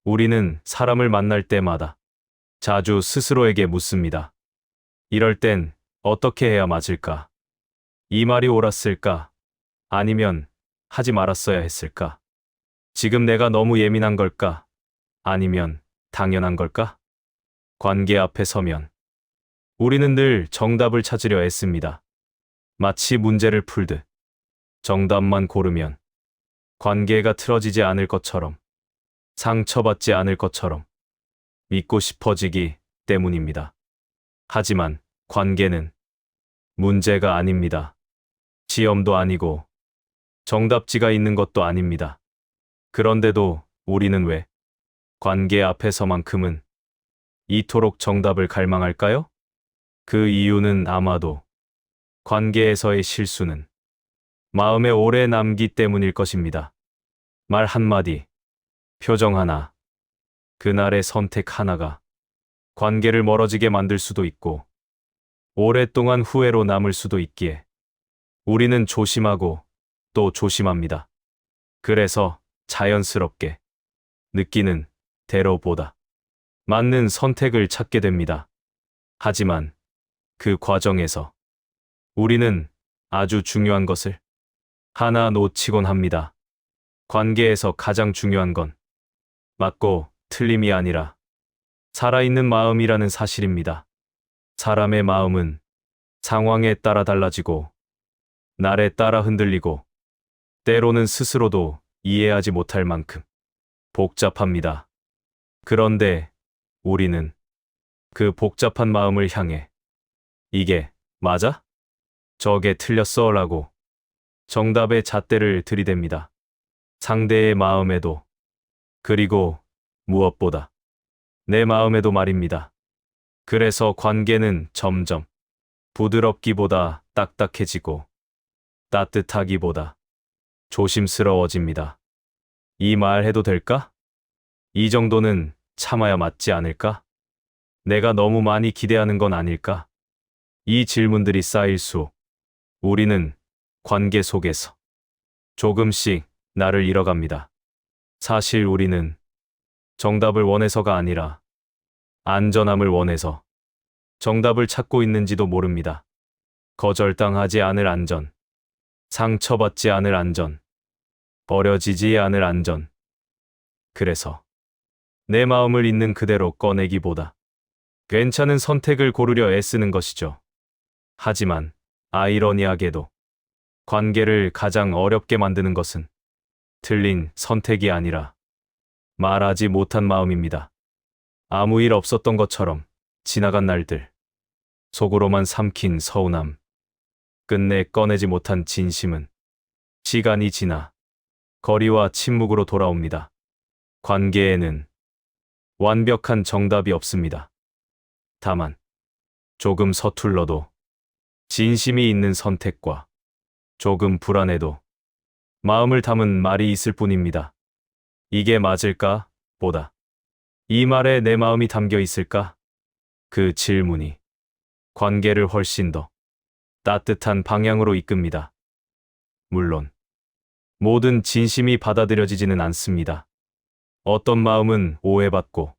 우리는 사람을 만날 때마다 자주 스스로에게 묻습니다. 이럴 땐 어떻게 해야 맞을까? 이 말이 옳았을까? 아니면 하지 말았어야 했을까? 지금 내가 너무 예민한 걸까? 아니면 당연한 걸까? 관계 앞에 서면 우리는 늘 정답을 찾으려 애씁니다. 마치 문제를 풀듯 정답만 고르면 관계가 틀어지지 않을 것처럼, 상처받지 않을 것처럼 믿고 싶어지기 때문입니다. 하지만 관계는 문제가 아닙니다. 시험도 아니고 정답지가 있는 것도 아닙니다. 그런데도 우리는 왜 관계 앞에서만큼은 이토록 정답을 갈망할까요? 그 이유는 아마도 관계에서의 실수는 마음에 오래 남기 때문일 것입니다. 말 한마디, 표정 하나, 그날의 선택 하나가 관계를 멀어지게 만들 수도 있고 오랫동안 후회로 남을 수도 있기에 우리는 조심하고 또 조심합니다. 그래서 자연스럽게 느끼는 대로보다 맞는 선택을 찾게 됩니다. 하지만 그 과정에서 우리는 아주 중요한 것을 하나 놓치곤 합니다. 관계에서 가장 중요한 건 맞고 틀림이 아니라 살아있는 마음이라는 사실입니다. 사람의 마음은 상황에 따라 달라지고 날에 따라 흔들리고 때로는 스스로도 이해하지 못할 만큼 복잡합니다. 그런데 우리는 그 복잡한 마음을 향해 이게 맞아? 저게 틀렸어? 라고 정답의 잣대를 들이댑니다. 상대의 마음에도 그리고 무엇보다 내 마음에도 말입니다. 그래서 관계는 점점 부드럽기보다 딱딱해지고 따뜻하기보다 조심스러워집니다. 이 말 해도 될까? 이 정도는 참아야 맞지 않을까? 내가 너무 많이 기대하는 건 아닐까? 이 질문들이 쌓일수록 우리는 관계 속에서 조금씩 나를 잃어갑니다. 사실 우리는 정답을 원해서가 아니라 안전함을 원해서 정답을 찾고 있는지도 모릅니다. 거절당하지 않을 안전, 상처받지 않을 안전, 버려지지 않을 안전. 그래서 내 마음을 있는 그대로 꺼내기보다 괜찮은 선택을 고르려 애쓰는 것이죠. 하지만 아이러니하게도 관계를 가장 어렵게 만드는 것은 틀린 선택이 아니라 말하지 못한 마음입니다. 아무 일 없었던 것처럼 지나간 날들, 속으로만 삼킨 서운함, 끝내 꺼내지 못한 진심은 시간이 지나 거리와 침묵으로 돌아옵니다. 관계에는 완벽한 정답이 없습니다. 다만 조금 서툴러도 진심이 있는 선택과 조금 불안해도 마음을 담은 말이 있을 뿐입니다. 이게 맞을까? 보다 이 말에 내 마음이 담겨 있을까? 그 질문이 관계를 훨씬 더 따뜻한 방향으로 이끕니다. 물론 모든 진심이 받아들여지지는 않습니다. 어떤 마음은 오해받고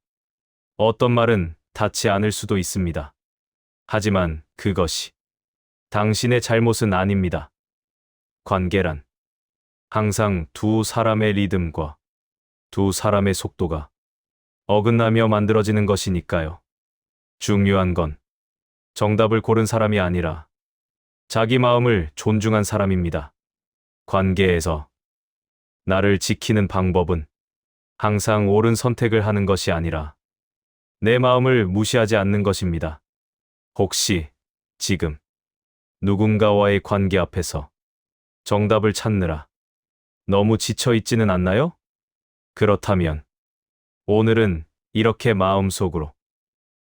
어떤 말은 닿지 않을 수도 있습니다. 하지만 그것이 당신의 잘못은 아닙니다. 관계란 항상 두 사람의 리듬과 두 사람의 속도가 어긋나며 만들어지는 것이니까요. 중요한 건 정답을 고른 사람이 아니라 자기 마음을 존중한 사람입니다. 관계에서 나를 지키는 방법은 항상 옳은 선택을 하는 것이 아니라 내 마음을 무시하지 않는 것입니다. 혹시 지금 누군가와의 관계 앞에서 정답을 찾느라 너무 지쳐 있지는 않나요? 그렇다면 오늘은 이렇게 마음속으로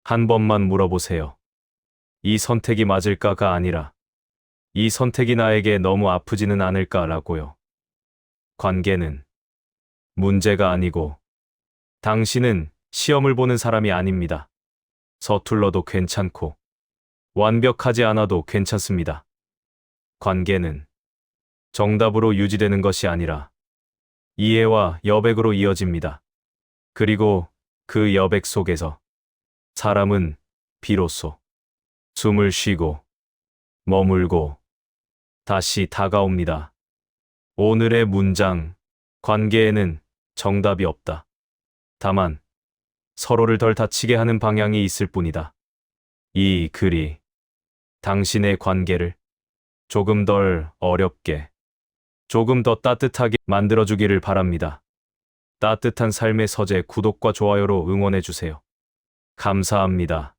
한 번만 물어보세요. 이 선택이 맞을까가 아니라 이 선택이 나에게 너무 아프지는 않을까라고요. 관계는 문제가 아니고 당신은 시험을 보는 사람이 아닙니다. 서툴러도 괜찮고 완벽하지 않아도 괜찮습니다. 관계는 정답으로 유지되는 것이 아니라 이해와 여백으로 이어집니다. 그리고 그 여백 속에서 사람은 비로소 숨을 쉬고 머물고 다시 다가옵니다. 오늘의 문장, 관계에는 정답이 없다. 다만 서로를 덜 다치게 하는 방향이 있을 뿐이다. 이 글이 당신의 관계를 조금 덜 어렵게, 조금 더 따뜻하게 만들어주기를 바랍니다. 따뜻한 삶의 서재 구독과 좋아요로 응원해주세요. 감사합니다.